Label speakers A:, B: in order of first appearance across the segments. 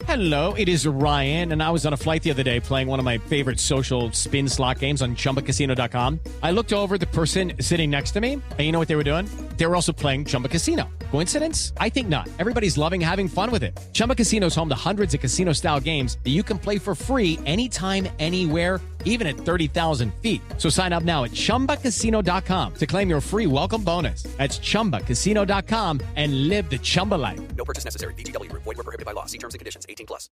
A: Hello, it is Ryan, and I was on a flight the other day playing one of my favorite social spin slot games on ChumbaCasino.com. I looked over at the person sitting next to me, and you know what they were doing? They were also playing Chumba Casino. Coincidence? I think not. Everybody's loving having fun with it. Chumba Casino is home to hundreds of casino-style games that you can play for free anytime, anywhere, even at 30,000 feet. So sign up now at ChumbaCasino.com to claim your free welcome bonus. That's ChumbaCasino.com and live the Chumba life.
B: No purchase necessary. VGW. Void where prohibited by law. See terms and conditions. 18+.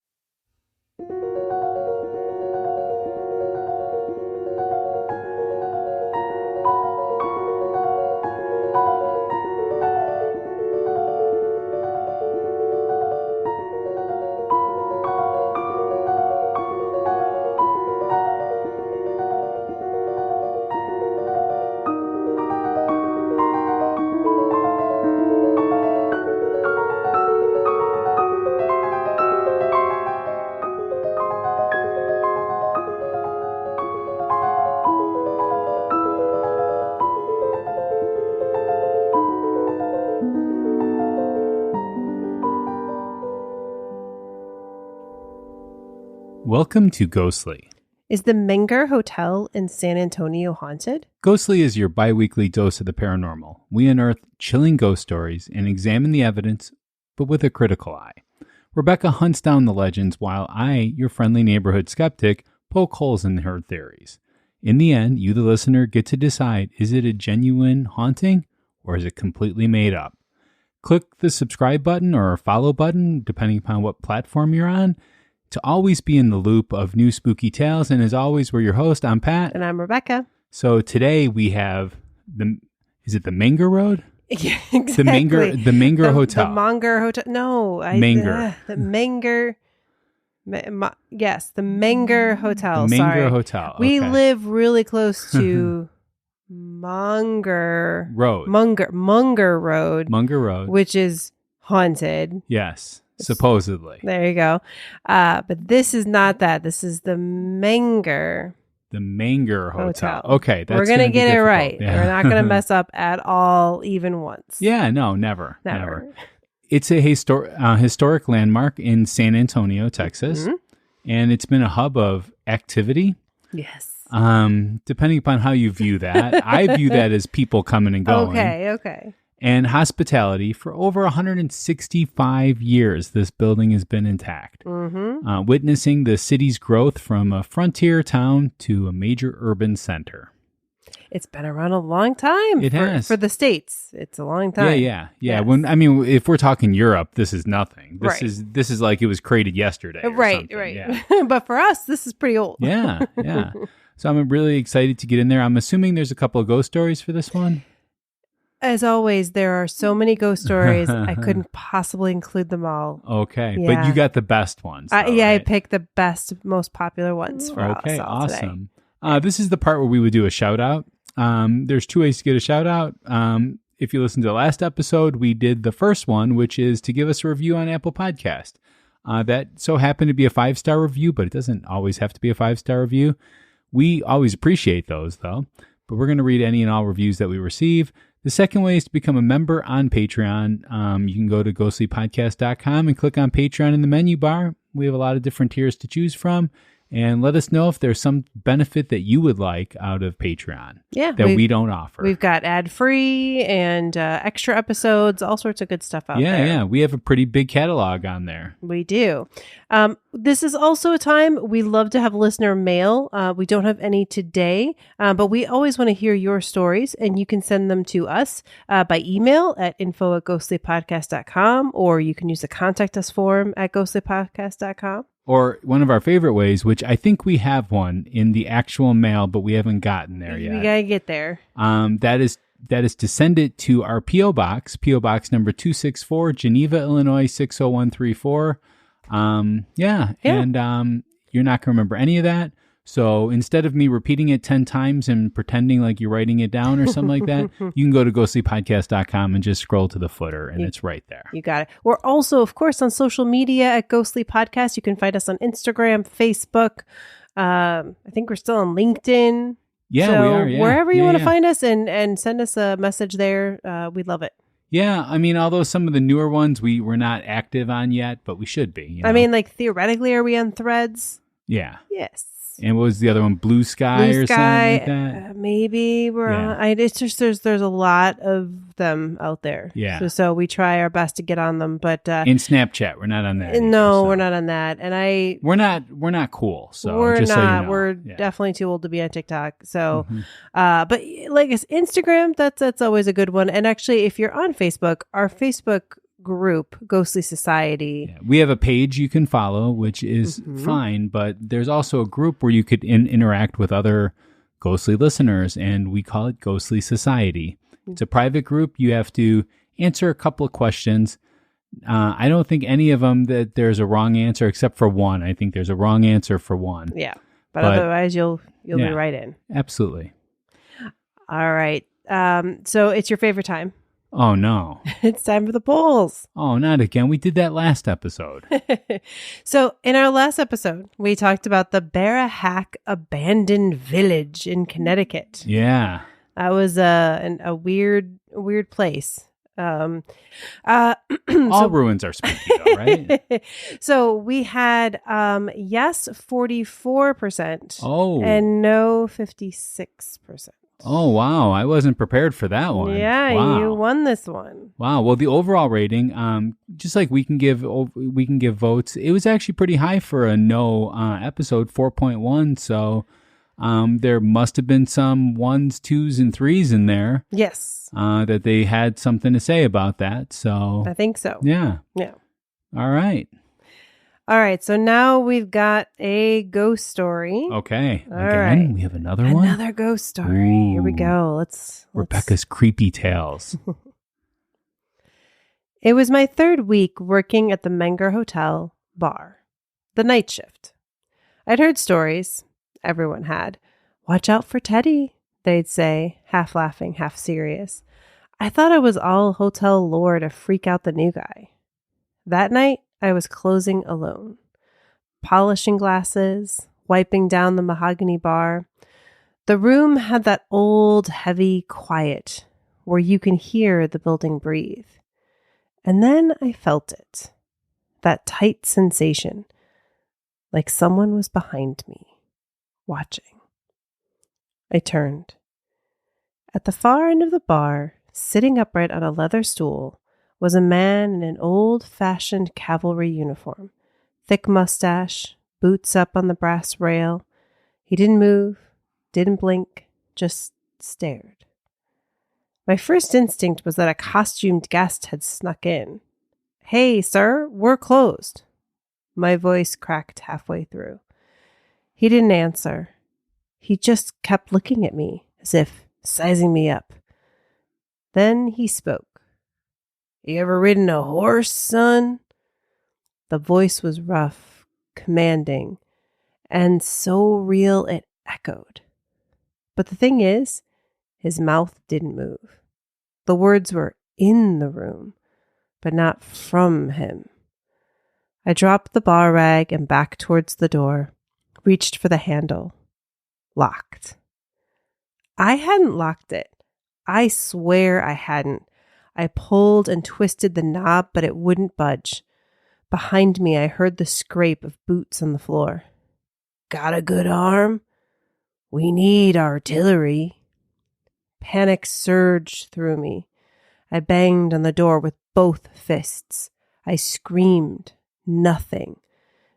C: Welcome to Ghostly.
D: Is the Menger Hotel in San Antonio haunted?
C: Ghostly is your bi-weekly dose of the paranormal. We unearth chilling ghost stories and examine the evidence, but with a critical eye. Rebecca hunts down the legends while I, your friendly neighborhood skeptic, poke holes in her theories. In the end, you, the listener, get to decide, is it a genuine haunting or is it completely made up? Click the subscribe button or follow button, depending upon what platform you're on, to always be in the loop of new spooky tales. And as always, we're your host. I'm Pat.
D: And I'm Rebecca.
C: So today we have is it the Menger Road?
D: Yeah, exactly.
C: The Menger Hotel.
D: The Menger Hotel. No.
C: Menger.
D: The Menger. Yes, the Menger Hotel.
C: The Menger
D: Sorry.
C: Hotel. Okay.
D: We live really close to Munger
C: Road.
D: Munger Road, which is haunted.
C: Yes. Supposedly.
D: There you go. But this is not that. This is the Menger.
C: The Menger Hotel. Okay.
D: We're going to get it right.
C: Yeah.
D: We're not going to mess up at all, even once.
C: Yeah, no, never. It's a historic landmark in San Antonio, Texas. Mm-hmm. And it's been a hub of activity.
D: Yes.
C: Depending upon how you view that. I view that as people coming and going.
D: Okay.
C: And hospitality. For over 165 years, this building has been intact, witnessing the city's growth from a frontier town to a major urban center.
D: It's been around a long time.
C: It has.
D: For the States. It's a long time.
C: Yeah.
D: Yes.
C: If we're talking Europe, this is nothing. This is like it was created yesterday.
D: Right.
C: Yeah.
D: But for us, this is pretty old.
C: Yeah. So I'm really excited to get in there. I'm assuming there's a couple of ghost stories for this one.
D: As always, there are so many ghost stories. I couldn't possibly include them all.
C: Okay.
D: Yeah.
C: But you got the best ones. Though,
D: right?
C: I
D: picked the best, most popular ones for us.
C: Okay,
D: all
C: awesome. This is the part where we would do a shout out. There's two ways to get a shout out. If you listen to the last episode, we did the first one, which is to give us a review on Apple Podcast. That so happened to be a 5-star review, but it doesn't always have to be a 5-star review. We always appreciate those, though. But we're going to read any and all reviews that we receive. The second way is to become a member on Patreon. You can go to ghostlypodcast.com and click on Patreon in the menu bar. We have a lot of different tiers to choose from. And let us know if there's some benefit that you would like out of Patreon that we don't offer.
D: We've got ad-free and extra episodes, all sorts of good stuff out there.
C: Yeah. We have a pretty big catalog on there.
D: We do. This is also a time we love to have listener mail. We don't have any today, but we always want to hear your stories, and you can send them to us by email at info@ghostlypodcast.com, or you can use the contact us form at ghostlypodcast.com.
C: Or one of our favorite ways, which I think we have one in the actual mail, but we haven't gotten there yet.
D: We gotta get there.
C: That is to send it to our P.O. Box number 264, Geneva, Illinois, 60134. And you're not gonna remember any of that. So instead of me repeating it 10 times and pretending like you're writing it down or something like that, you can go to ghostlypodcast.com and just scroll to the footer, and it's right there.
D: You got it. We're also, of course, on social media at Ghostly Podcast. You can find us on Instagram, Facebook. I think we're still on LinkedIn.
C: Yeah,
D: so
C: we are. Yeah.
D: Wherever you want to find us and send us a message there, we'd love it.
C: Yeah, I mean, although some of the newer ones we're not active on yet, but we should be. You know?
D: I mean, like, theoretically, are we on Threads?
C: Yeah.
D: Yes.
C: And what was the other one? Blue Sky or something like that?
D: Maybe we're
C: Yeah.
D: on. It's just there's a lot of them out there.
C: Yeah.
D: So we try our best to get on them, but
C: In Snapchat, we're not on that. Either,
D: no,
C: so.
D: we're not on that. And
C: We're not cool. So
D: we're
C: just
D: not.
C: So you know.
D: We're
C: Yeah.
D: definitely too old to be on TikTok. So, but like it's Instagram, that's always a good one. And actually, if you're on Facebook, our Facebook group, Ghostly Society.
C: Yeah. We have a page you can follow, which is fine, but there's also a group where you could interact with other ghostly listeners, and we call it Ghostly Society. It's a private group. You have to answer a couple of questions. I don't think any of them that there's a wrong answer except for one. I think there's a wrong answer for one.
D: Yeah, but otherwise you'll be right in.
C: Absolutely.
D: All right. So it's your favorite time.
C: Oh, no.
D: It's time for the polls.
C: Oh, not again. We did that last episode.
D: So in our last episode, we talked about the Barahack Abandoned Village in Connecticut.
C: Yeah.
D: That was a weird place.
C: All ruins are spooky, though, right?
D: So we had yes 44%.
C: Oh.
D: And no 56%.
C: Oh, wow. I wasn't prepared for that one.
D: Yeah,
C: wow.
D: you won this one.
C: Wow. Well, the overall rating, just like we can give votes, it was actually pretty high for a no episode, 4.1. So there must have been some 1s, 2s, and 3s in there.
D: Yes.
C: That they had something to say about that. So
D: I think so.
C: Yeah.
D: Yeah.
C: All right.
D: All right. So now we've got a ghost story.
C: Okay.
D: All
C: Again,
D: right.
C: we have another one.
D: Another ghost story. Here we
C: Ooh.
D: go. Let's
C: Rebecca's creepy tales.
D: It was my third week working at the Menger Hotel bar, the night shift. I'd heard stories. Everyone had. Watch out for Teddy, they'd say, half laughing, half serious. I thought it was all hotel lore to freak out the new guy. That night, I was closing alone, polishing glasses, wiping down the mahogany bar. The room had that old, heavy quiet where you can hear the building breathe. And then I felt it, that tight sensation, like someone was behind me, watching. I turned. At the far end of the bar, sitting upright on a leather stool, was a man in an old-fashioned cavalry uniform, thick mustache, boots up on the brass rail. He didn't move, didn't blink, just stared. My first instinct was that a costumed guest had snuck in. "Hey, sir, we're closed." My voice cracked halfway through. He didn't answer. He just kept looking at me, as if sizing me up. Then he spoke. "You ever ridden a horse, son?" The voice was rough, commanding, and so real it echoed. But the thing is, his mouth didn't move. The words were in the room, but not from him. I dropped the bar rag and backed towards the door, reached for the handle. Locked. I hadn't locked it. I swear I hadn't. I pulled and twisted the knob, but it wouldn't budge. Behind me, I heard the scrape of boots on the floor. "Got a good arm? We need artillery." Panic surged through me. I banged on the door with both fists. I screamed. Nothing.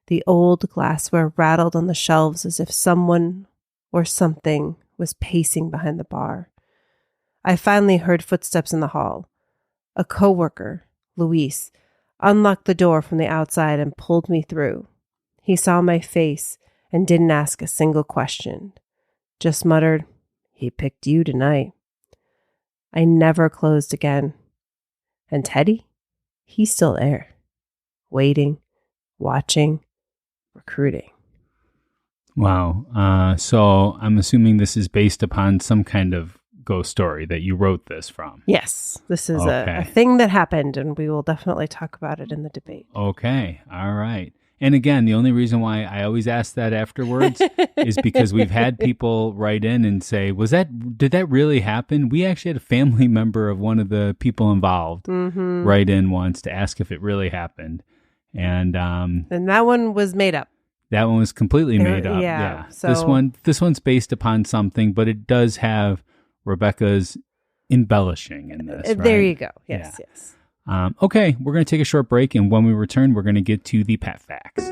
D: The old glassware rattled on the shelves as if someone or something was pacing behind the bar. I finally heard footsteps in the hall. A coworker, Luis, unlocked the door from the outside and pulled me through. He saw my face and didn't ask a single question. Just muttered, "He picked you tonight." I never closed again. And Teddy? He's still there. Waiting, watching, recruiting.
C: Wow. So I'm assuming this is based upon some kind of ghost story that you wrote this from.
D: Yes, this is
C: Okay.
D: a thing that happened, and we will definitely talk about it in the debate.
C: Okay. All right. And again, the only reason why I always ask that afterwards is because we've had people write in and say, did that really happen? We actually had a family member of one of the people involved write in once to ask if it really happened. And
D: that one was made up.
C: That one was completely made up. Yeah.
D: So
C: this one's based upon something, but it does have Rebecca's embellishing in this. Right?
D: There you go. Yes, yes.
C: Okay, we're going to take a short break, and when we return, we're going to get to the Pat Facts.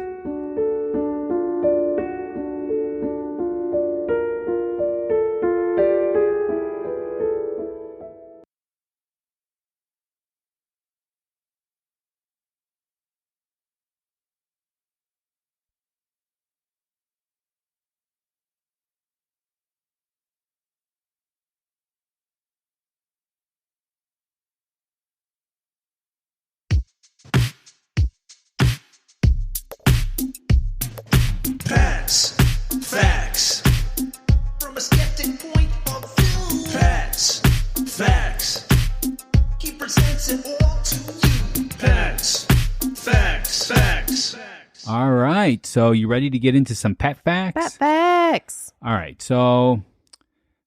E: Pat's Facts. From a skeptic point of view. Pat's Facts. He presents it all to you. Pat's Facts.
C: All right, so you ready to get into some Pat Facts?
D: Pat Facts.
C: All right, so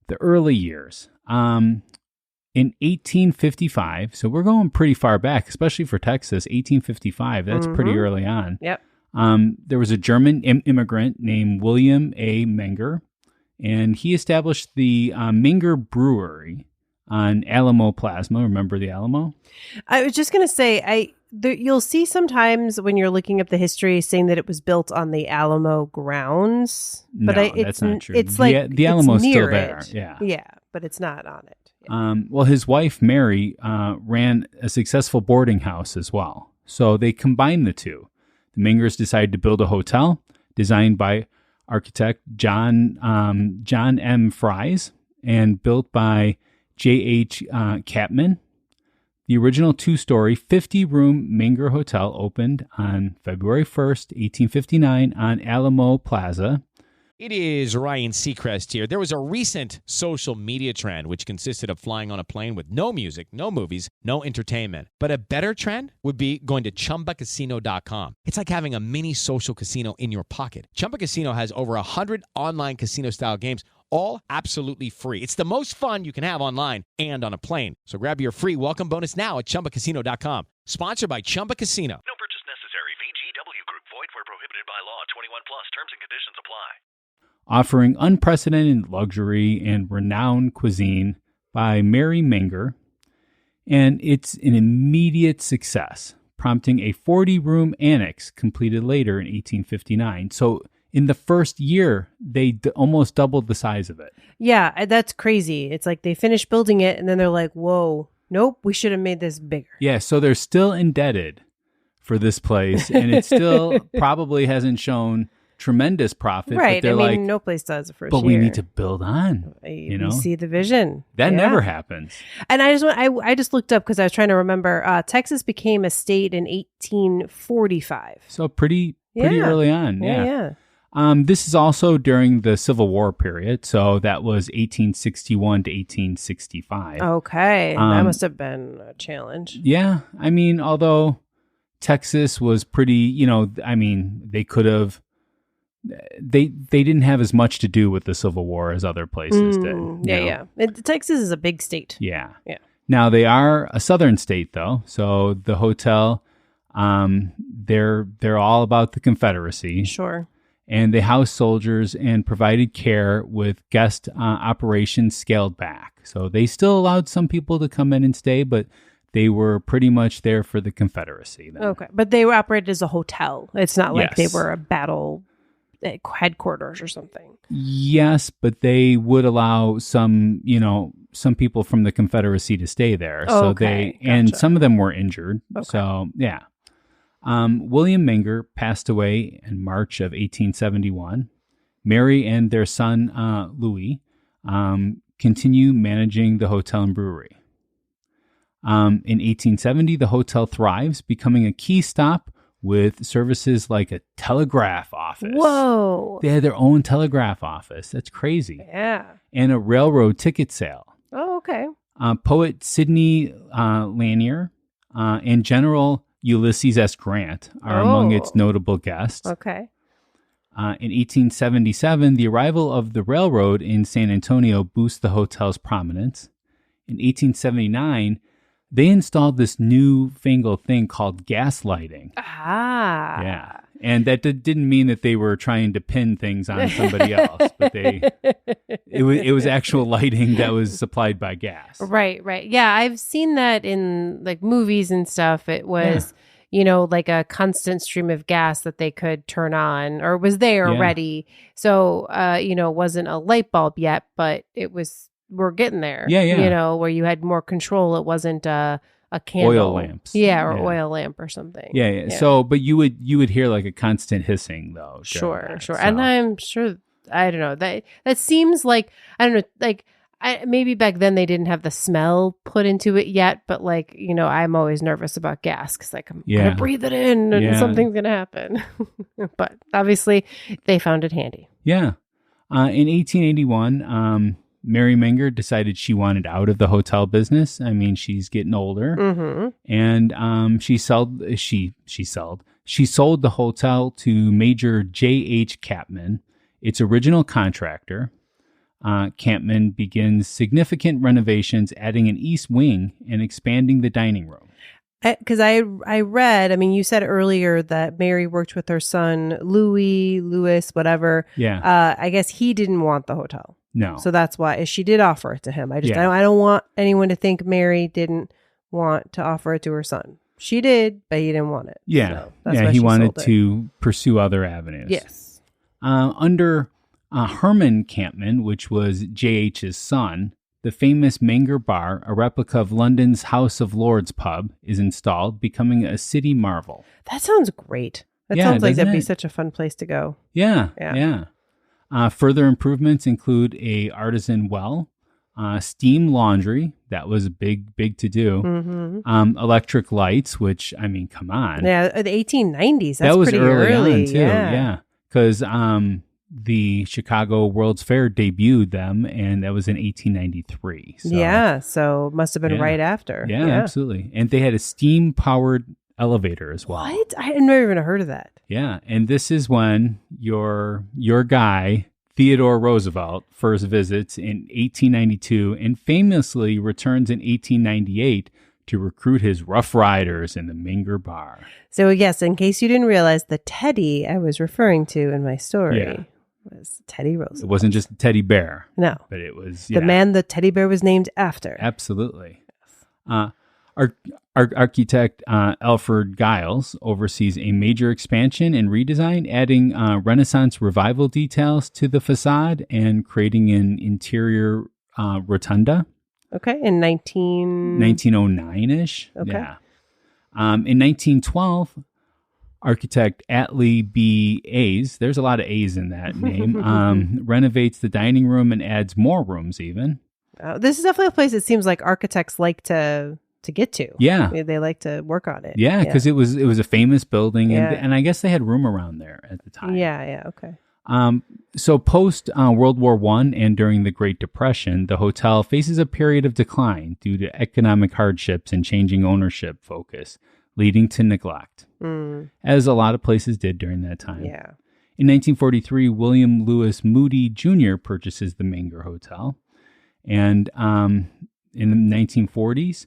C: the early years. In 1855, so we're going pretty far back, especially for Texas. 1855, that's pretty early on.
D: Yep.
C: There was a German immigrant named William A. Menger, and he established the Menger Brewery on Alamo Plaza. Remember the Alamo?
D: I was just going to say, you'll see sometimes when you're looking up the history saying that it was built on the Alamo grounds. But
C: that's not true.
D: It's like
C: the Alamo's still
D: near
C: there.
D: it.
C: Yeah,
D: but it's not on it. Yeah.
C: Well, his wife, Mary, ran a successful boarding house as well. So they combined the two. The Mengers decided to build a hotel designed by architect John M. Fries and built by J.H. Capman. The original 2-story, 50-room Menger Hotel opened on February 1st, 1859 on Alamo Plaza.
A: It is Ryan Seacrest here. There was a recent social media trend which consisted of flying on a plane with no music, no movies, no entertainment. But a better trend would be going to ChumbaCasino.com. It's like having a mini social casino in your pocket. Chumba Casino has over 100 online casino-style games, all absolutely free. It's the most fun you can have online and on a plane. So grab your free welcome bonus now at ChumbaCasino.com. Sponsored by Chumba Casino.
F: No purchase necessary. VGW Group. Void where prohibited by law. 21 plus. Terms and conditions apply.
C: Offering unprecedented luxury and renowned cuisine by Mary Menger, and it's an immediate success, prompting a 40-room annex completed later in 1859. So in the first year, they almost doubled the size of it.
D: Yeah, that's crazy. It's like they finished building it, and then they're like, whoa, nope, we should have made this bigger.
C: Yeah, so they're still indebted for this place, and it still probably hasn't shown tremendous profit.
D: Right.
C: But they're
D: no place does the first
C: but
D: year.
C: we need to build on.
D: You see the vision.
C: That never happens.
D: And I just looked up because I was trying to remember. Texas became a state in 1845.
C: So pretty early on.
D: Yeah.
C: This is also during the Civil War period. So that was 1861 to 1865.
D: Okay. That must have been a challenge.
C: Yeah. I mean, although Texas was pretty, they could have. They didn't have as much to do with the Civil War as other places did.
D: Yeah. Texas is a big state.
C: Yeah.
D: Yeah.
C: Now they are a southern state though, so the hotel, they're all about the Confederacy.
D: Sure.
C: And they housed soldiers and provided care with guest operations scaled back. So they still allowed some people to come in and stay, but they were pretty much there for the Confederacy. Then.
D: Okay, but they were operated as a hotel. It's not like they
C: Yes.
D: were a battle headquarters or something.
C: Yes, but they would allow some people from the Confederacy to stay there.
D: Oh,
C: so
D: okay.
C: and
D: Gotcha.
C: some of them were injured.
D: Okay.
C: So, yeah. William Menger passed away in March of 1871. Mary and their son, Louis, continue managing the hotel and brewery. In 1870, the hotel thrives, becoming a key stop with services like a telegraph office.
D: Whoa.
C: They had their own telegraph office. That's crazy.
D: Yeah.
C: And a railroad ticket sale.
D: Oh, okay.
C: Poet Sidney Lanier and General Ulysses S. Grant are among its
D: Oh.
C: notable guests.
D: Okay.
C: In 1877, the arrival of the railroad in San Antonio boosts the hotel's prominence. In 1879, they installed this newfangled thing called gas lighting.
D: Ah.
C: Yeah. And that didn't mean that they were trying to pin things on somebody else, but it was actual lighting that was supplied by gas.
D: Right, right. Yeah, I've seen that in like movies and stuff. It was, like a constant stream of gas that they could turn on or was there
C: Yeah.
D: already. So, it wasn't a light bulb yet, but we're getting there.
C: Yeah, yeah.
D: Where you had more control. It wasn't a candle.
C: Oil lamps.
D: Yeah, or
C: Yeah.
D: oil lamp or something.
C: Yeah. So, but you would hear like a constant hissing though. during
D: Sure,
C: that,
D: sure.
C: so.
D: And I'm sure, I don't know, that seems like, I don't know, like maybe back then they didn't have the smell put into it yet, but like, I'm always nervous about gas because like I'm going to breathe it in and
C: Yeah.
D: something's going to happen. But obviously they found it handy.
C: Yeah. In 1881, Mary Menger decided she wanted out of the hotel business. I mean, she's getting older,
D: Mm-hmm.
C: and she sold the hotel to Major J.H. Capman, its original contractor. Campman begins significant renovations, adding an east wing and expanding the dining room.
D: Because I read, I mean, you said earlier that Mary worked with her son, Louis, whatever.
C: Yeah.
D: I guess he didn't want the hotel.
C: No.
D: So that's why she did offer it to him. I
C: Yeah.
D: don't want anyone to think Mary didn't want to offer it to her son. She did, but he didn't want it.
C: Yeah.
D: So that's
C: Yeah.
D: why
C: He
D: she
C: wanted
D: sold it.
C: to pursue other avenues.
D: Yes.
C: Under Herman Campman, which was J.H.'s son, the famous Menger Bar, a replica of London's House of Lords pub, is installed, becoming a city marvel.
D: That sounds great. That
C: Yeah,
D: sounds like
C: doesn't
D: that'd be
C: it?
D: such a fun place to go.
C: Yeah.
D: Yeah.
C: Further improvements include a artisan well, steam laundry. That was a big to do.
D: Mm-hmm.
C: Electric lights, which, I mean, come on.
D: Yeah, the 1890s. That's
C: that was
D: pretty
C: early on, too.
D: Yeah.
C: Yeah. Because the Chicago World's Fair debuted them, and that was in 1893. So,
D: Yeah, so it must have been
C: Yeah.
D: right after.
C: Yeah, absolutely. And they had a steam-powered elevator as well.
D: What? I had never even heard of that.
C: Yeah, and this is when your guy, Theodore Roosevelt, first visits in 1892 and famously returns in 1898 to recruit his Rough Riders in the Menger Bar.
D: So yes, in case you didn't realize, the Teddy I was referring to in my story
C: Yeah.
D: was Teddy Roosevelt.
C: It wasn't just a teddy bear,
D: No,
C: but it was
D: the man the teddy bear was named after.
C: Absolutely. Architect Alfred Giles oversees a major expansion and redesign, adding Renaissance revival details to the facade and creating an interior rotunda.
D: Okay, in
C: 1909-ish.
D: Okay.
C: Yeah. In 1912, architect Atlee B. A's, there's a lot of A's in that name, renovates the dining room and adds more rooms even.
D: This is definitely a place it seems like architects like to get to.
C: Yeah.
D: They like to work on it.
C: Yeah, because it was a famous building,
D: Yeah.
C: and I guess they had room around there at the time.
D: Yeah, okay.
C: So post World War I and during the Great Depression, the hotel faces a period of decline due to economic hardships and changing ownership focus, leading to neglect, as a lot of places did during that time.
D: Yeah.
C: In 1943, William Lewis Moody Jr. purchases the Menger Hotel, and in the 1940s,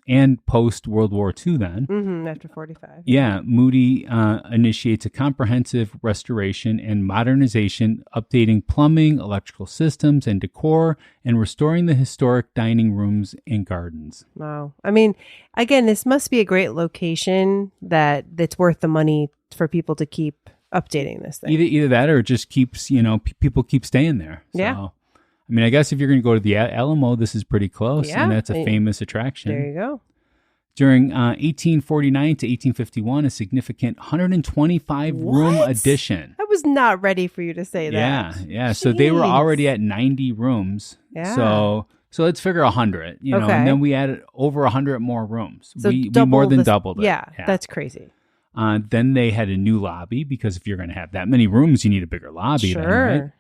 C: and post World War II then.
D: After 45.
C: Yeah, Moody initiates a comprehensive restoration and modernization, updating plumbing, electrical systems, and decor, and restoring the historic dining rooms and gardens.
D: Wow. I mean, again, this must be a great location that's worth the money for people to keep updating this thing.
C: Either that or it just keeps, people keep staying there. So,
D: Yeah.
C: I mean, I guess if you're going to go to the Alamo, this is pretty close,
D: Yeah.
C: and that's a famous attraction.
D: There you go.
C: During 1849 to 1851, a significant 125-room
D: What?
C: addition.
D: I was not ready for you to say that.
C: Yeah. So they were
D: Jeez.
C: already at 90 rooms.
D: Yeah.
C: So let's figure 100,
D: Okay.
C: and then we added over 100 more rooms.
D: So
C: we
D: double
C: more than
D: this-
C: doubled it.
D: Yeah, that's crazy.
C: Then they had a new lobby because if you're going to have that many rooms, you need a bigger lobby. Then, right?
D: Sure.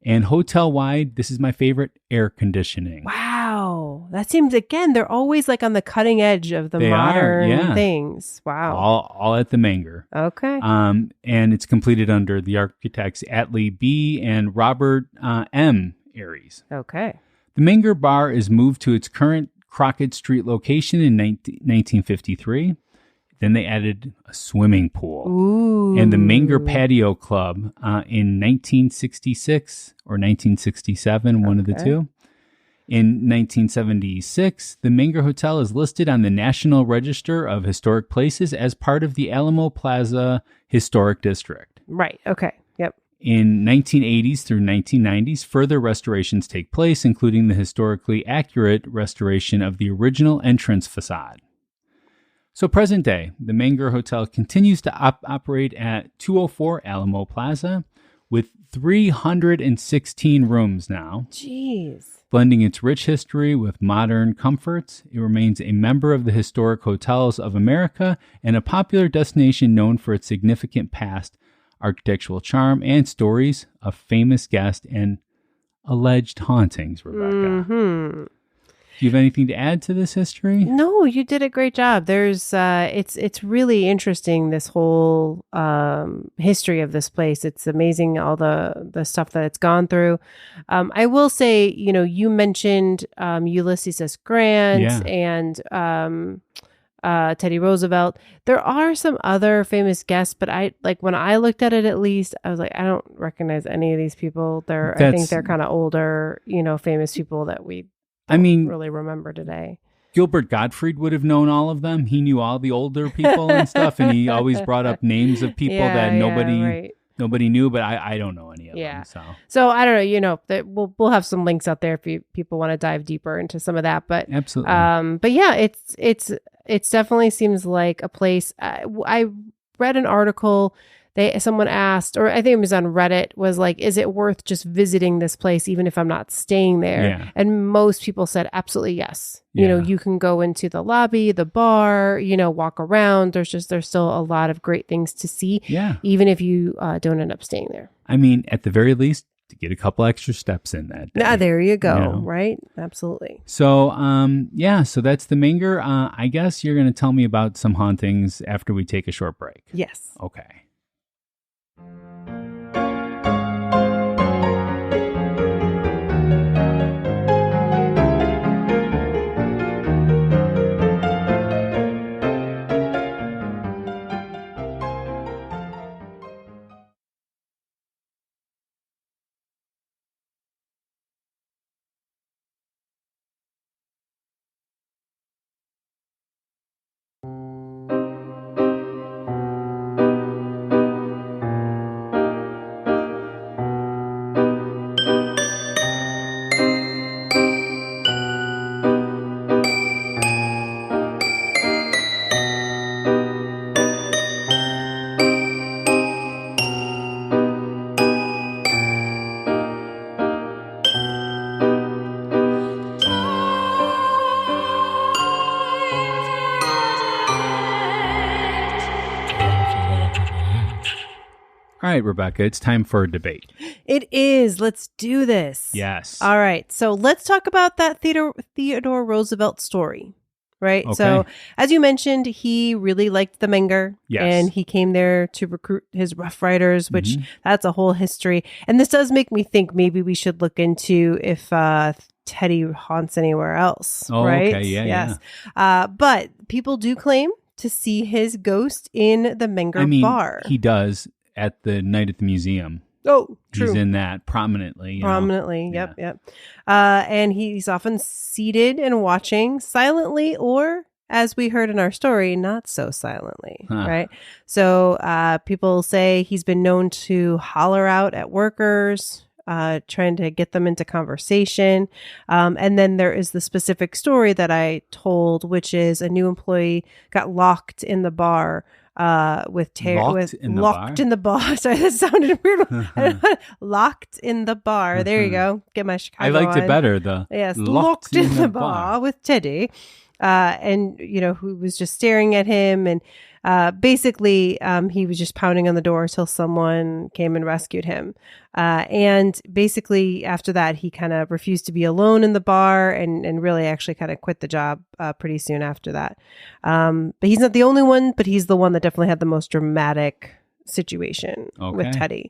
C: And hotel-wide, this is my favorite, air conditioning.
D: Wow. That seems, again, they're always like on the cutting edge of the
C: They are,
D: modern
C: yeah.
D: things. Wow.
C: All at the Menger.
D: Okay.
C: And it's completed under the architects Atlee B. and Robert M. Aries.
D: Okay.
C: The Menger Bar is moved to its current Crockett Street location in 1953. Then they added a swimming pool.
D: Ooh.
C: And the Menger Patio Club in 1966 or 1967, one of the two. In 1976, the Menger Hotel is listed on the National Register of Historic Places as part of the Alamo Plaza Historic District.
D: Right. Okay. Yep.
C: In 1980s through 1990s, further restorations take place, including the historically accurate restoration of the original entrance facade. So present day, the Menger Hotel continues to operate at 204 Alamo Plaza with 316 rooms now.
D: Jeez.
C: Blending its rich history with modern comforts, it remains a member of the Historic Hotels of America and a popular destination known for its significant past, architectural charm, and stories of famous guests and alleged hauntings, Rebecca.
D: Mm-hmm.
C: Do you have anything to add to this history?
D: No, you did a great job. There's it's really interesting, this whole history of this place. It's amazing, all the stuff that it's gone through. I will say, you mentioned Ulysses S. Grant and Teddy Roosevelt. There are some other famous guests, but when I looked at it, at least I was like, I don't recognize any of these people. I think they're kind of older, famous people that we really remember today.
C: Gilbert Gottfried would have known all of them. He knew all the older people and stuff, and he always brought up names of people that nobody knew, but I don't know any of them.
D: So I don't know. That we'll have some links out there if people want to dive deeper into some of that. But
C: absolutely.
D: But yeah, it's definitely seems like a place. I read an article. Someone asked, or I think it was on Reddit, was like, is it worth just visiting this place even if I'm not staying there?
C: Yeah.
D: And most people said absolutely yes. You can go into the lobby, the bar, walk around. There's still a lot of great things to see, even if you don't end up staying there.
C: I mean, at the very least, to get a couple extra steps in that day.
D: There you go. Right? Absolutely.
C: So, so that's the Menger. I guess you're going to tell me about some hauntings after we take a short break.
D: Yes.
C: Okay. All right, Rebecca, it's time for a debate.
D: It is. Let's do this.
C: Yes.
D: All right. So let's talk about that Theodore Roosevelt story, right?
C: Okay.
D: So as you mentioned, he really liked the Menger.
C: Yes.
D: And he came there to recruit his Rough Riders, which that's a whole history. And this does make me think maybe we should look into if Teddy haunts anywhere else, right?
C: Okay.
D: Yes. But people do claim to see his ghost in the Menger bar.
C: He does. At the night at the museum.
D: Oh, true.
C: He's in that prominently.
D: Yep. And he's often seated and watching silently, or as we heard in our story, not so silently, right? So people say he's been known to holler out at workers, trying to get them into conversation. And then there is the specific story that I told, which is a new employee got locked in the bar. Locked in the bar. Sorry, that sounded weird. Locked in the bar. There you go. Get my Chicago.
C: I liked
D: on.
C: it better.
D: Yes, locked in the bar with Teddy, and who was just staring at him, and Basically, he was just pounding on the door till someone came and rescued him. And basically, after that, he kind of refused to be alone in the bar and really actually kind of quit the job pretty soon after that. But he's not the only one, but he's the one that definitely had the most dramatic situation with Teddy.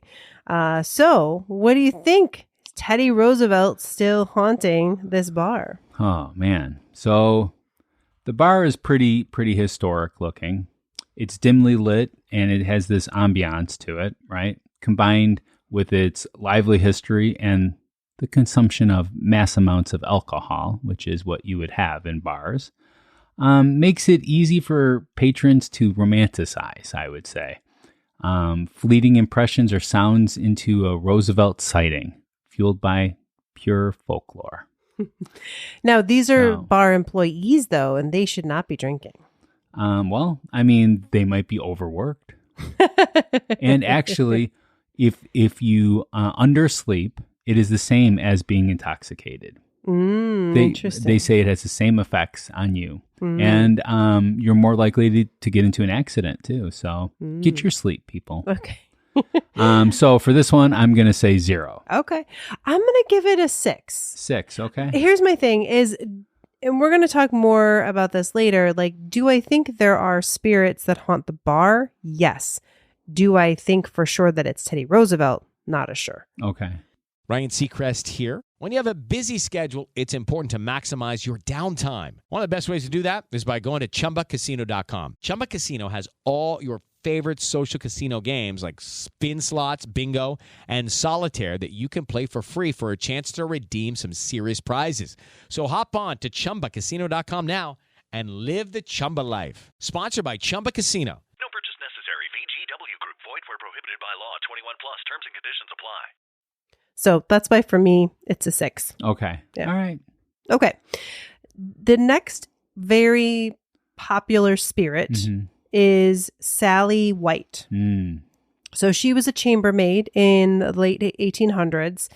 D: So what do you think? Is Teddy Roosevelt still haunting this bar?
C: Oh, man. So the bar is pretty historic looking. It's dimly lit and it has this ambiance to it, right? Combined with its lively history and the consumption of mass amounts of alcohol, which is what you would have in bars, makes it easy for patrons to romanticize, I would say. Fleeting impressions or sounds into a Roosevelt sighting, fueled by pure folklore.
D: Now, these are bar employees, though, and they should not be drinking.
C: Well, I mean, they might be overworked. And actually, if you undersleep, it is the same as being intoxicated.
D: Interesting.
C: They say it has the same effects on you. And you're more likely to get into an accident, too. So get your sleep, people.
D: Okay.
C: So for this one, I'm going to say 0.
D: Okay. I'm going to give it a 6.
C: 6, okay.
D: Here's my thing is, and we're going to talk more about this later, like, do I think there are spirits that haunt the bar? Yes. Do I think for sure that it's Teddy Roosevelt? Not as sure.
C: Okay.
A: Ryan Seacrest here. When you have a busy schedule, it's important to maximize your downtime. One of the best ways to do that is by going to ChumbaCasino.com. Chumba Casino has all your favorite social casino games like spin slots, bingo, and solitaire that you can play for free for a chance to redeem some serious prizes. So hop on to ChumbaCasino.com now and live the Chumba life. Sponsored by Chumba Casino.
F: No purchase necessary. VGW Group. Void where prohibited by law. 21 plus. Terms and conditions apply.
D: So that's why for me, it's a 6.
C: Okay.
D: Yeah.
C: All right.
D: Okay. The next very popular spirit is Sally White. So she was a chambermaid in the late 1800s.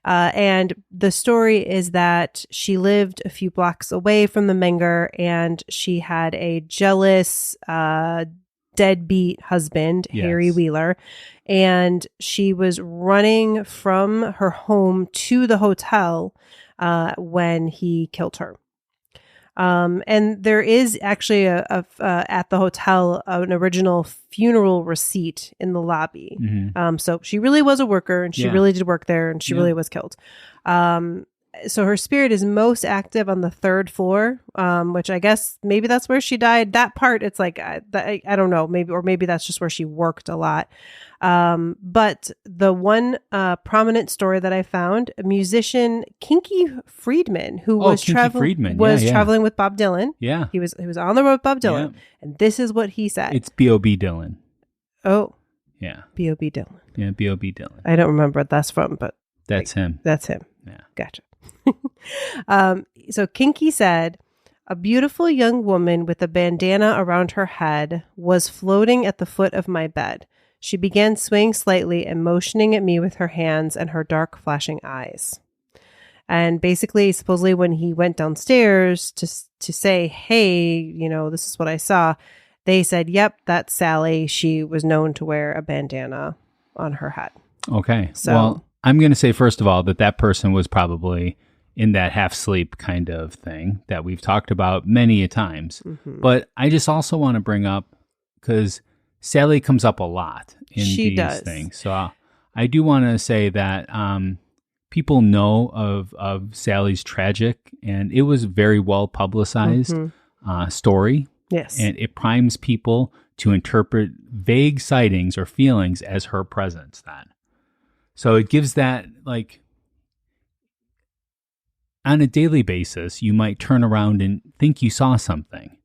D: And the story is that she lived a few blocks away from the Menger, and she had a jealous, deadbeat husband, Harry Wheeler. And she was running from her home to the hotel when he killed her. And there is actually at the hotel an original funeral receipt in the lobby. So she really was a worker, and she really did work there, and she really was killed. So her spirit is most active on the 3rd floor, which I guess maybe that's where she died. That part, it's like, I don't know, maybe that's just where she worked a lot. But the one prominent story that I found, a musician, Kinky Friedman, who was traveling with Bob Dylan.
C: Yeah.
D: He was on the road with Bob Dylan. And this is what he said.
C: It's B.O.B. Dylan.
D: Oh.
C: Yeah.
D: B.O.B. Dylan.
C: Yeah, B.O.B. Dylan.
D: I don't remember what that's from, but
C: that's him.
D: That's him.
C: Yeah.
D: Gotcha. So Kinky said, a beautiful young woman with a bandana around her head was floating at the foot of my bed. She began swaying slightly and motioning at me with her hands and her dark flashing eyes. And basically, supposedly when he went downstairs to say, hey, this is what I saw, they said, yep, that's Sally. She was known to wear a bandana on her head.
C: Okay.
D: So,
C: well, I'm going to say, first of all, that person was probably in that half sleep kind of thing that we've talked about many a times. But I just also want to bring up, because Sally comes up a lot in these things. So I do want to say that people know of Sally's tragic, and it was a very well publicized story.
D: Yes.
C: And it primes people to interpret vague sightings or feelings as her presence then. So it gives that, like, on a daily basis, you might turn around and think you saw something,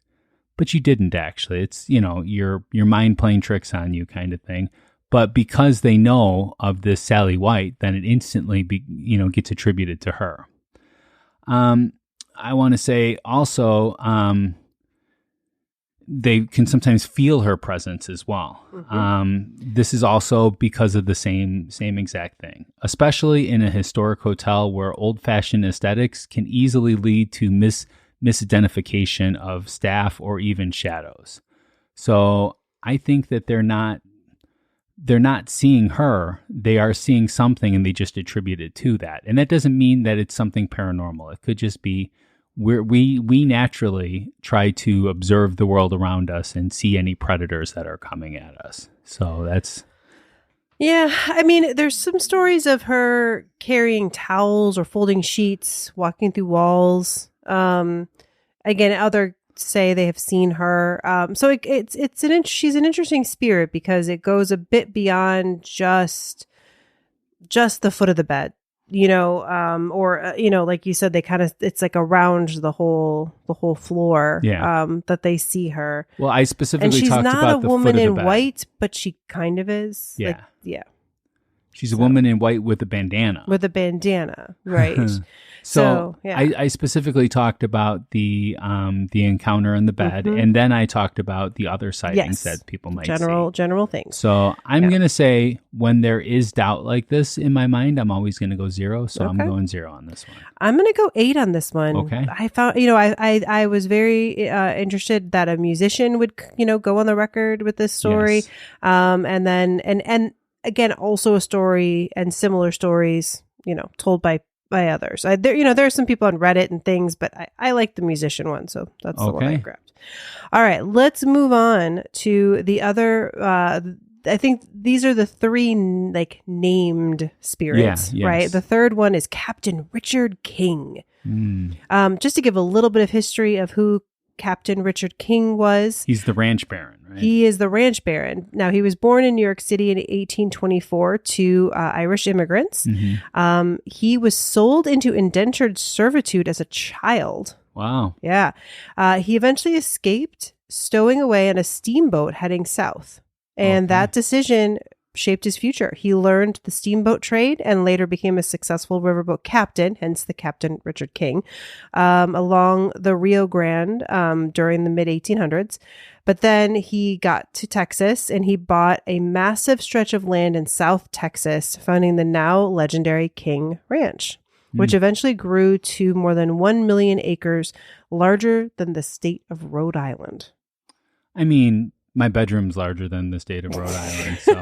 C: but you didn't actually. It's, your mind playing tricks on you kind of thing. But because they know of this Sally White, then it instantly gets attributed to her. I want to say also, they can sometimes feel her presence as well. This is also because of the same exact thing, especially in a historic hotel where old-fashioned aesthetics can easily lead to misidentification of staff or even shadows. So I think that they're not seeing her. They are seeing something, and they just attribute it to that. And that doesn't mean that it's something paranormal. It could just be we naturally try to observe the world around us and see any predators that are coming at us. So that's...
D: Yeah, I mean, there's some stories of her carrying towels or folding sheets, walking through walls. Again, others say they have seen her. So she's an interesting spirit because it goes a bit beyond just the foot of the bed, like you said, it's like around the whole floor.
C: Yeah.
D: That they see her.
C: Well, I specifically
D: and she's
C: talked
D: not
C: about
D: a
C: the
D: woman
C: foot of
D: in
C: the bed.
D: white, but she kind of is.
C: Yeah.
D: Yeah.
C: She's a woman in white with a bandana.
D: With a bandana, right?
C: So
D: yeah.
C: I specifically talked about the encounter in the bed, and then I talked about the other sightings that people might see.
D: General things.
C: So I'm going to say when there is doubt like this in my mind, I'm always going to go 0. So I'm going 0 on this one.
D: I'm going to go 8 on this one.
C: Okay.
D: I found, I was very interested that a musician would, go on the record with this story.
C: Yes.
D: And then, and again, also a story and similar stories, told by others. There are some people on Reddit and things, but I like the musician one. So that's the one I grabbed. All right, let's move on to the other, I think these are the 3 named spirits,
C: yes.
D: right? The third one is Captain Richard King. Just to give a little bit of history of who Captain Richard King was.
C: He's the ranch baron, right?
D: He is the ranch baron. Now, he was born in New York City in 1824 to Irish immigrants. He was sold into indentured servitude as a child.
C: Wow.
D: Yeah. He eventually escaped, stowing away on a steamboat heading south. And that decision shaped his future. He learned the steamboat trade and later became a successful riverboat captain, hence the Captain Richard King, along the Rio Grande during the mid-1800s. But then he got to Texas and he bought a massive stretch of land in South Texas, founding the now legendary King Ranch, which eventually grew to more than 1 million acres, larger than the state of Rhode Island.
C: I mean, my bedroom's larger than the state of Rhode Island, so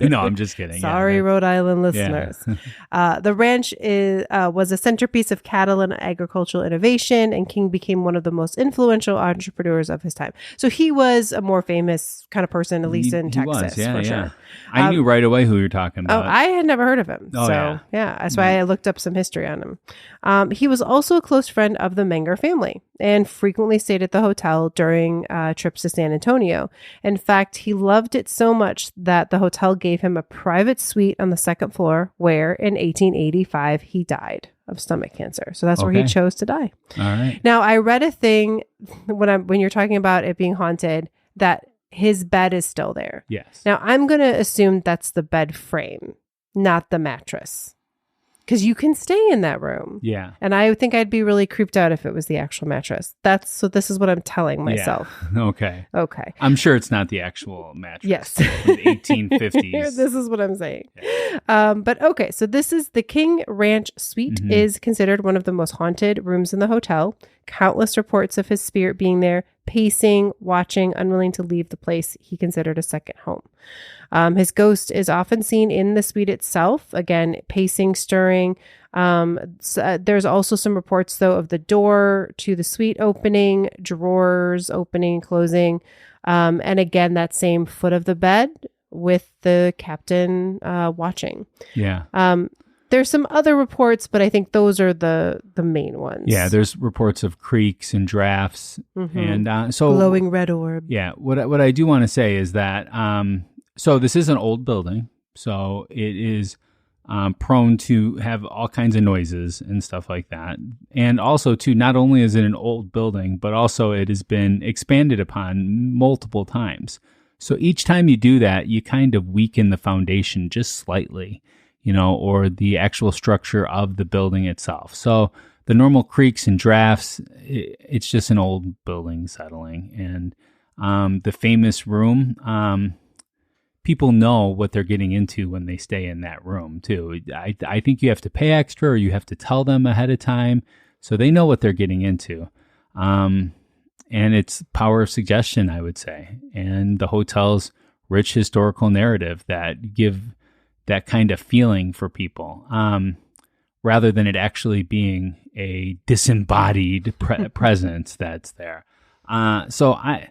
C: no, I'm just kidding.
D: Sorry, Rhode Island listeners.
C: Yeah.
D: The ranch was a centerpiece of cattle and agricultural innovation, and King became one of the most influential entrepreneurs of his time. So he was a more famous kind of person, at least in Texas, for sure.
C: I knew right away who you're talking about.
D: Oh, I had never heard of him. That's why I looked up some history on him. He was also a close friend of the Menger family and frequently stayed at the hotel during trips to San Antonio. In fact, he loved it so much that the hotel gave him a private suite on the second floor where in 1885 he died of stomach cancer. So that's where he chose to die.
C: All right.
D: Now, I read a thing when you're talking about it being haunted that his bed is still there.
C: Yes.
D: Now, I'm going to assume that's the bed frame, not the mattress. Because you can stay in that room.
C: Yeah.
D: And I think I'd be really creeped out if it was the actual mattress. So this is what I'm telling myself.
C: Yeah. Okay.
D: Okay.
C: I'm sure it's not the actual mattress.
D: Yes.
C: From the 1850s.
D: This is what I'm saying. But okay, so this is the King Ranch Suite is considered one of the most haunted rooms in the hotel. Countless reports of his spirit being there, pacing, watching, unwilling to leave the place he considered a second home. His ghost is often seen in the suite itself, again, pacing, stirring. There's also some reports, though, of the door to the suite opening, drawers opening and closing. And again, that same foot of the bed with the captain watching.
C: Yeah.
D: There's some other reports, but I think those are the main ones.
C: Yeah, there's reports of creaks and drafts. And so
D: glowing red orb.
C: Yeah, what I do want to say is that so this is an old building, so it is prone to have all kinds of noises and stuff like that. And also, too, not only is it an old building, but also it has been expanded upon multiple times. So each time you do that, you kind of weaken the foundation just slightly, or the actual structure of the building itself. So the normal creaks and drafts, it's just an old building settling. And the famous room, people know what they're getting into when they stay in that room, too. I think you have to pay extra or you have to tell them ahead of time so they know what they're getting into. and its power of suggestion, I would say, and the hotel's rich historical narrative that give that kind of feeling for people, rather than it actually being a disembodied presence that's there. So I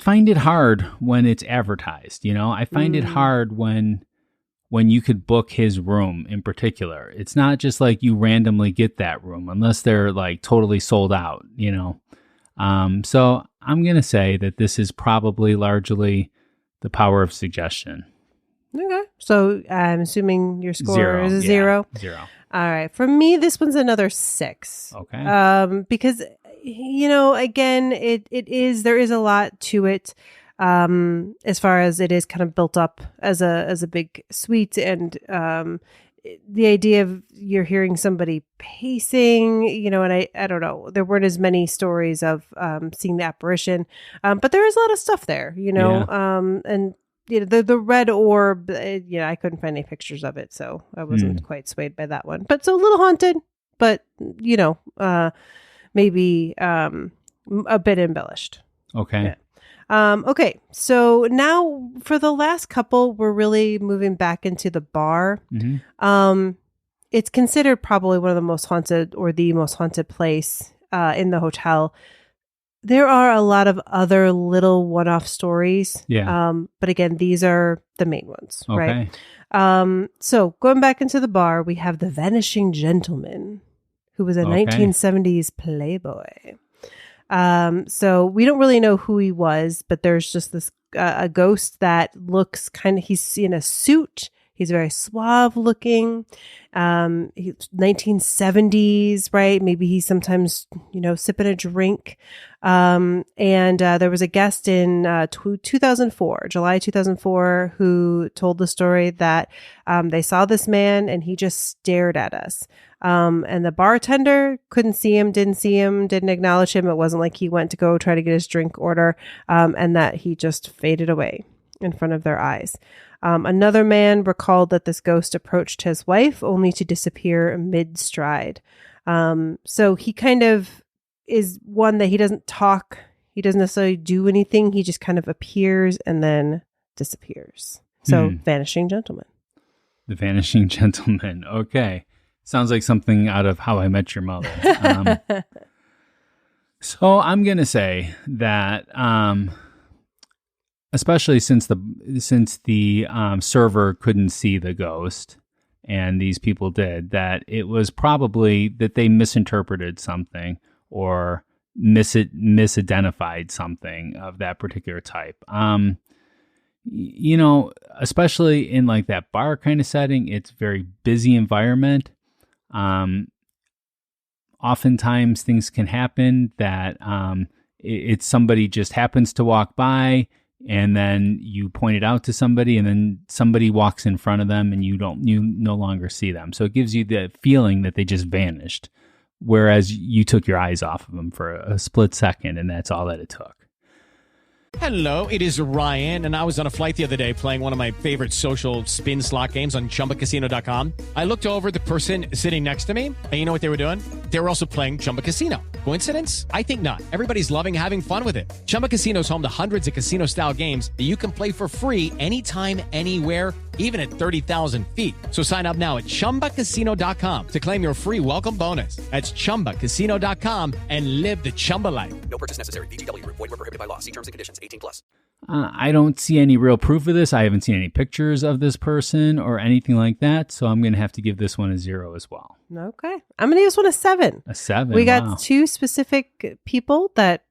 C: find it hard when it's advertised. I find it hard when you could book his room in particular. It's not just like you randomly get that room unless they're like totally sold out. So I'm going to say that this is probably largely the power of suggestion.
D: Okay. So I'm assuming your score is a
C: Yeah,
D: 0.
C: 0.
D: All right. For me, this one's another 6.
C: Okay.
D: Because, again, there is a lot to it. As far as it is kind of built up as a big suite, and the idea of you're hearing somebody pacing, and I don't know, there weren't as many stories of seeing the apparition, but there is a lot of stuff there, and the red orb, I couldn't find any pictures of it, so I wasn't quite swayed by that one. But so a little haunted, but maybe a bit embellished.
C: Okay.
D: Yeah. Okay, so now for the last couple, we're really moving back into the bar.
C: Mm-hmm.
D: It's considered probably one of the most haunted or the most haunted place in the hotel. There are a lot of other little one-off stories.
C: Yeah.
D: But again, these are the main ones,
C: Okay.
D: right? So going back into the bar, we have the Vanishing Gentleman, who was a 1970s playboy. So we don't really know who he was, but there's just this a ghost that looks he's in a suit. He's very suave looking. 1970s, right? Maybe he's sometimes, sipping a drink. And there was a guest in 2004, July 2004, who told the story that they saw this man and he just stared at us. And the bartender couldn't see him, didn't acknowledge him. It wasn't like he went to go try to get his drink order, and that he just faded away in front of their eyes. Another man recalled that this ghost approached his wife only to disappear mid-stride. So he kind of is one that he doesn't talk. He doesn't necessarily do anything. He just kind of appears and then disappears. So Vanishing Gentleman.
C: The Vanishing Gentleman. Okay. Sounds like something out of How I Met Your Mother. So I'm going to say that, especially since the server couldn't see the ghost and these people did, that it was probably that they misinterpreted something or misidentified something of that particular type. Especially in like that bar kind of setting, it's a very busy environment. Oftentimes things can happen that it's somebody just happens to walk by, and then you point it out to somebody, and then somebody walks in front of them and you no longer see them. So it gives you the feeling that they just vanished, whereas you took your eyes off of them for a split second, and that's all that it took.
A: Hello, it is Ryan, and I was on a flight the other day playing one of my favorite social spin slot games on ChumbaCasino.com. I looked over at the person sitting next to me, and you know what they were doing? They were also playing Chumba Casino. Coincidence? I think not. Everybody's loving having fun with it. Chumba Casino is home to hundreds of casino-style games that you can play for free anytime, anywhere, even at 30,000 feet. So sign up now at ChumbaCasino.com to claim your free welcome bonus. That's ChumbaCasino.com and live the Chumba life.
B: No purchase necessary. VGW Group. Void where prohibited by law. See terms and conditions. 18+.
C: I don't see any real proof of this. I haven't seen any pictures of this person or anything like that. So I'm going to have to give this one a 0 as well.
D: Okay. I'm going to give this one a 7.
C: A 7.
D: We got
C: wow.
D: 2 specific people that,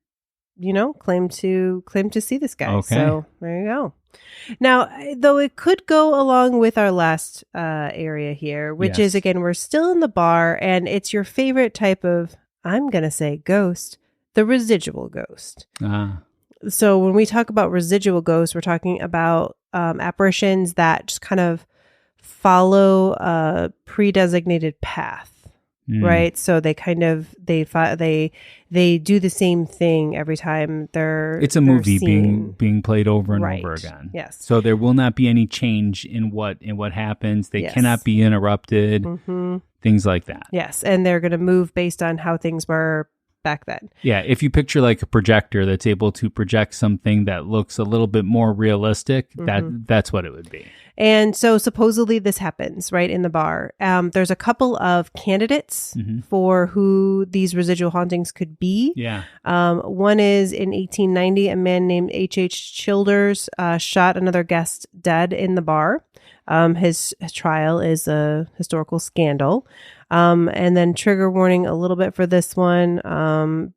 D: claim to see this guy.
C: Okay.
D: So there you go. Now, though it could go along with our last area here, which is, again, we're still in the bar, and it's your favorite type of, I'm going to say ghost, the residual ghost. So when we talk about residual ghosts, we're talking about apparitions that just kind of follow a pre-designated path, right? So they kind of they do the same thing every time
C: it's a movie being played over and over again.
D: Yes.
C: So there will not be any change in what happens. They cannot be interrupted. Things like that.
D: Yes, and they're going to move based on how things were back then.
C: Yeah, if you picture like a projector that's able to project something that looks a little bit more realistic, that's what it would be.
D: And so supposedly this happens right in the bar. There's a couple of candidates for who these residual hauntings could be.
C: Yeah.
D: One is in 1890, a man named H.H. Childers shot another guest dead in the bar. His trial is a historical scandal. And then trigger warning a little bit for this one.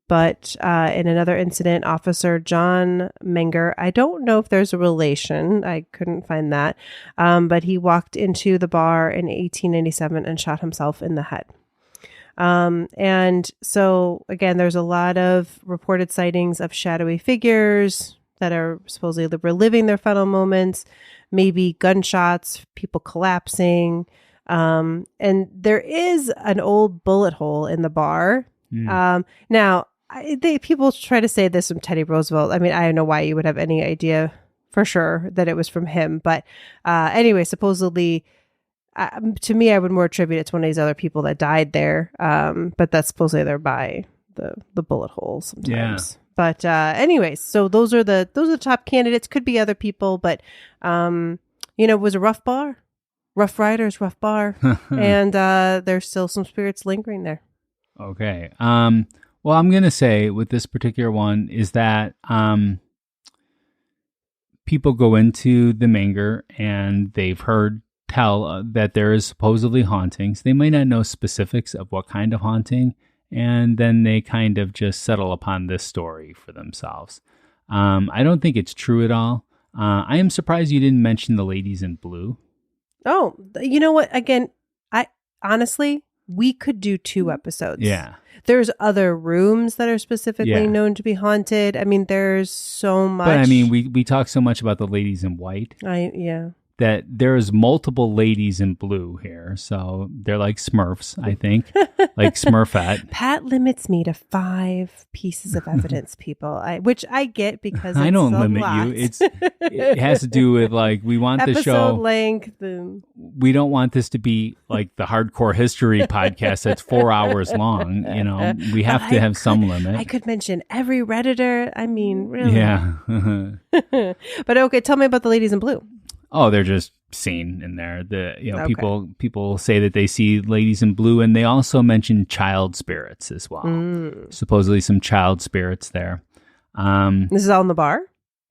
D: But in another incident, Officer John Menger, I don't know if there's a relation. I couldn't find that. But he walked into the bar in 1897 and shot himself in the head. And so again, there's a lot of reported sightings of shadowy figures that are supposedly reliving their final moments, maybe gunshots, people collapsing. And there is an old bullet hole in the bar. Now, people try to say this from Teddy Roosevelt. I mean, I don't know why you would have any idea for sure that it was from him. But anyway, supposedly, to me, I would more attribute it to one of these other people that died there. But that's supposedly there by the bullet hole sometimes. Yeah. But anyways, so those are the top candidates. Could be other people, but it was a rough bar. Rough Riders, rough bar. And there's still some spirits lingering there.
C: Okay. Well, I'm going to say with this particular one is that people go into the Menger and they've heard tell that there is supposedly hauntings. They might not know specifics of what kind of haunting, and then they kind of just settle upon this story for themselves. I don't think it's true at all. I am surprised you didn't mention the ladies in blue.
D: Oh, you know what? Again, we could do 2 episodes.
C: Yeah.
D: There's other rooms that are specifically known to be haunted. I mean, there's so much.
C: But I mean, we talk so much about the ladies in white. That there's multiple ladies in blue here. So they're like Smurfs, I think. Like Smurfette.
D: Pat limits me to 5 pieces of evidence, people. Which I get because
C: I don't limit
D: lot.
C: You. It has to do with like we want the show
D: episode length.
C: We don't want this to be like the hardcore history podcast that's 4 hours long. We have to have some limit.
D: I could mention every Redditor. I mean, really.
C: Yeah.
D: But okay, tell me about the ladies in blue.
C: Oh, they're just seen in there. People say that they see ladies in blue, and they also mention child spirits as well. Supposedly some child spirits there.
D: This is all in the bar?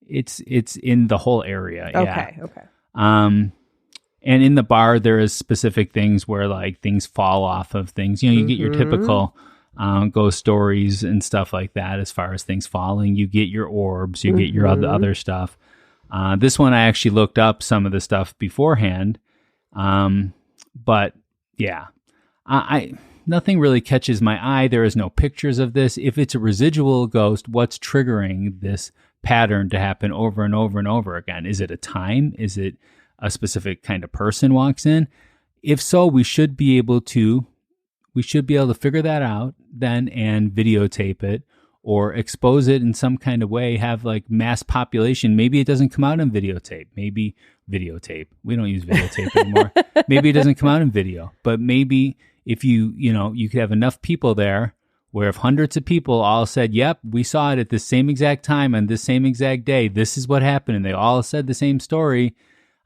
C: It's in the whole area.
D: Okay.
C: And in the bar, there is specific things where like things fall off of things. You get your typical ghost stories and stuff like that. As far as things falling, you get your orbs, you get your other stuff. This one, I actually looked up some of the stuff beforehand. But yeah, nothing really catches my eye. There is no pictures of this. If it's a residual ghost, what's triggering this pattern to happen over and over and over again? Is it a time? Is it a specific kind of person walks in? If so, we should be able to figure that out then and videotape it. Or expose it in some kind of way, have like mass population. Maybe it doesn't come out in videotape. Maybe videotape. We don't use videotape anymore. Maybe it doesn't come out in video. But maybe if you could have enough people there where if hundreds of people all said, yep, we saw it at the same exact time on this same exact day. This is what happened. And they all said the same story.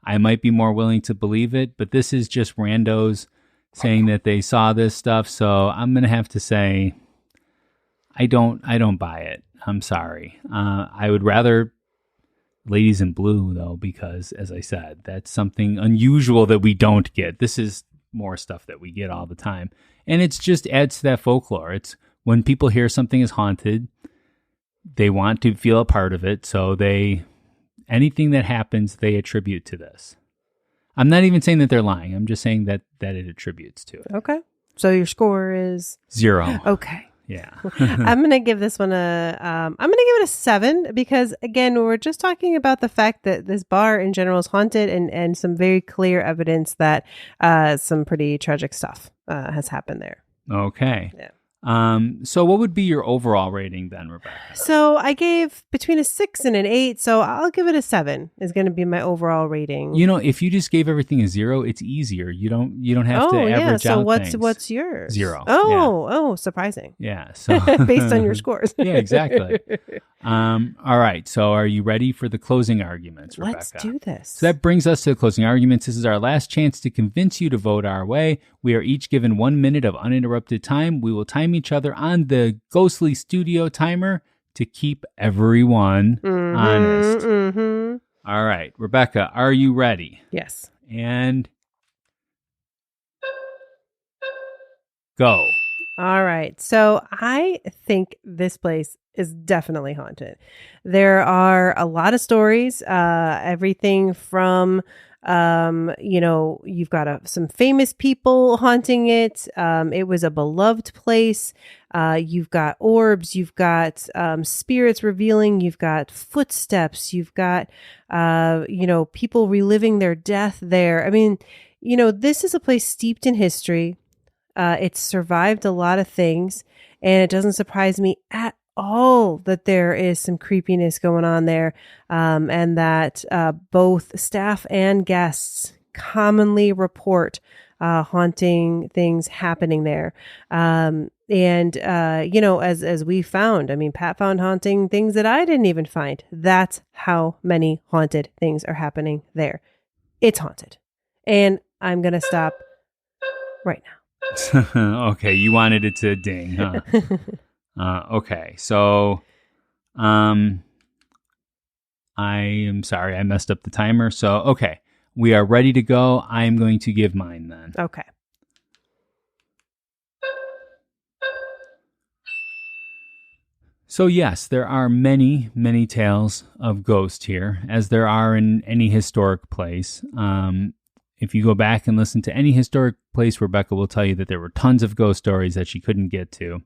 C: I might be more willing to believe it. But this is just randos saying that they saw this stuff. So I'm going to have to say, I don't buy it. I'm sorry. I would rather ladies in blue though, because as I said, that's something unusual that we don't get. This is more stuff that we get all the time. And it's just adds to that folklore. It's when people hear something is haunted, they want to feel a part of it. So anything that happens, they attribute to this. I'm not even saying that they're lying. I'm just saying that it attributes to it.
D: Okay. So your score is
C: 0.
D: Okay.
C: Yeah.
D: I'm going to give this one I'm going to give it a 7 because again, we're just talking about the fact that this bar in general is haunted and some very clear evidence that some pretty tragic stuff has happened there.
C: Okay.
D: Yeah.
C: So what would be your overall rating then, Rebecca?
D: So I gave between a 6 and an 8, so I'll give it a 7 is going to be my overall rating.
C: You know, if you just gave everything a 0, it's easier. You don't have to average
D: so
C: out
D: what's
C: things.
D: what's yours?
C: 0.
D: Oh, surprising.
C: Yeah. So
D: Based on your scores.
C: Yeah, exactly. All right. So are you ready for the closing arguments, Rebecca?
D: Let's do this.
C: So that brings us to the closing arguments. This is our last chance to convince you to vote our way. We are each given 1 minute of uninterrupted time. We will time each other on the Ghostly Studio timer to keep everyone honest.
D: Mm-hmm.
C: All right. Rebecca, are you ready?
D: Yes.
C: And go.
D: All right. So I think this place is definitely haunted. There are a lot of stories, everything from, you've got some famous people haunting it. It was a beloved place. You've got orbs, you've got spirits revealing, you've got footsteps, you've got, people reliving their death there. I mean, this is a place steeped in history. It's survived a lot of things, and it doesn't surprise me at all that there is some creepiness going on there, and that both staff and guests commonly report haunting things happening there. As we found, I mean, Pat found haunting things that I didn't even find. That's how many haunted things are happening there. It's haunted. And I'm going to stop right now.
C: Okay, you wanted it to ding, huh? Okay, so I am sorry, I messed up the timer. So, okay, we are ready to go. I'm going to give mine then.
D: Okay.
C: So yes, there are many, many tales of ghosts here, as there are in any historic place. If you go back and listen to any historic place, Rebecca will tell you that there were tons of ghost stories that she couldn't get to.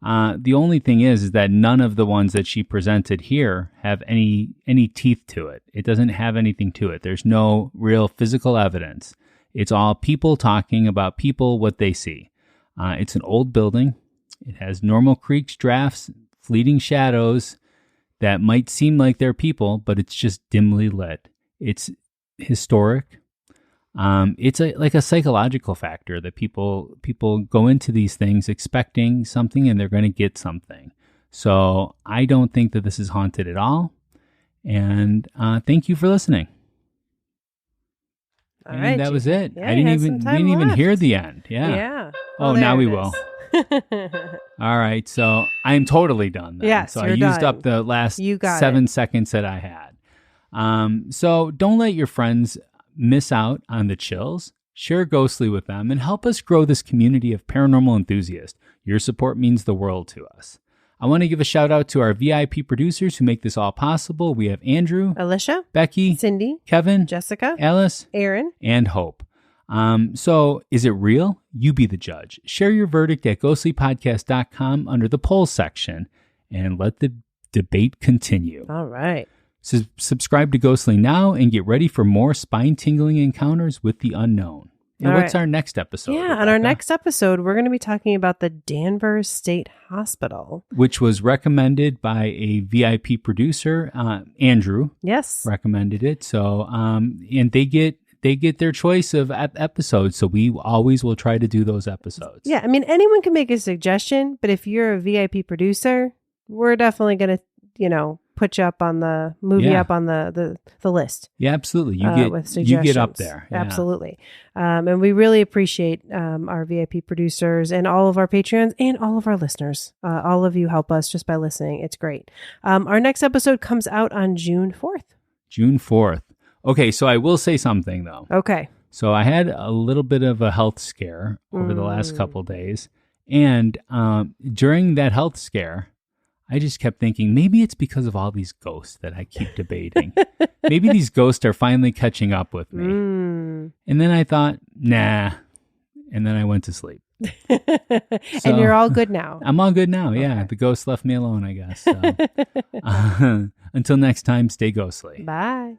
C: The only thing is that none of the ones that she presented here have any teeth to it. It doesn't have anything to it. There's no real physical evidence. It's all people talking about people, what they see. It's an old building. It has normal creaks, drafts, fleeting shadows that might seem like they're people, but it's just dimly lit. It's historic. It's like a psychological factor that people go into these things expecting something and they're going to get something. So I don't think that this is haunted at all. And thank you for listening.
D: All
C: and
D: right,
C: that was it.
D: Yeah,
C: we didn't even hear the end. Yeah.
D: Yeah.
C: Oh,
D: there
C: now we
D: it
C: will.
D: is.
C: All right. So I'm totally done then.
D: Yes,
C: so I
D: you're
C: used
D: done.
C: up the last
D: You got
C: 7
D: it.
C: seconds that I had. So don't let your friends miss out on the chills. Share Ghostly with them and help us grow this community of paranormal enthusiasts. Your support means the world to us. I want to give a shout out to our VIP producers who make this all possible. We have Andrew,
D: Alicia,
C: Becky,
D: Cindy,
C: Kevin,
D: Jessica,
C: Alice,
D: Aaron.
C: and Hope. So is it real? You be the judge. Share your verdict at ghostlypodcast.com under the polls section and let the debate continue.
D: All right.
C: Subscribe to Ghostly now and get ready for more spine-tingling encounters with the unknown. And
D: All
C: what's
D: right.
C: our next episode?
D: Yeah,
C: Rebecca?
D: on our next episode, we're going to be talking about the Danvers State Hospital.
C: Which was recommended by a VIP producer, Andrew.
D: Yes.
C: Recommended it. So, and they get their choice of episodes. So we always will try to do those episodes.
D: Yeah, I mean, anyone can make a suggestion, but if you're a VIP producer, we're definitely going to, put you up on the up on the list.
C: Yeah, absolutely.
D: With
C: You get up there. Yeah.
D: Absolutely. And we really appreciate our VIP producers and all of our Patreons and all of our listeners. All of you help us just by listening. It's great. Our next episode comes out on June 4th.
C: June 4th. Okay, so I will say something though.
D: Okay.
C: So I had a little bit of a health scare over the last couple days. And during that health scare, I just kept thinking, maybe it's because of all these ghosts that I keep debating. Maybe these ghosts are finally catching up with me. And then I thought, nah. And then I went to sleep.
D: And you're all good now.
C: I'm all good now. Yeah.
D: Okay.
C: The ghost left me alone, I guess. So. Until next time, stay ghostly.
D: Bye.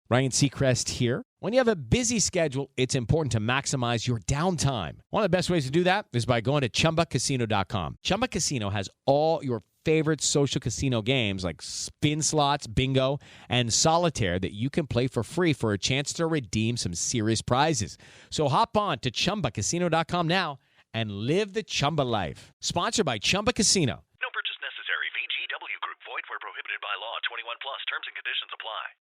A: Ryan Seacrest here. When you have a busy schedule, it's important to maximize your downtime. One of the best ways to do that is by going to ChumbaCasino.com. Chumba Casino has all your favorite social casino games like spin slots, bingo, and solitaire that you can play for free for a chance to redeem some serious prizes. So hop on to ChumbaCasino.com now and live the Chumba life. Sponsored by Chumba Casino.
F: No purchase necessary. VGW Group. Void where prohibited by law. 21 plus. Terms and conditions apply.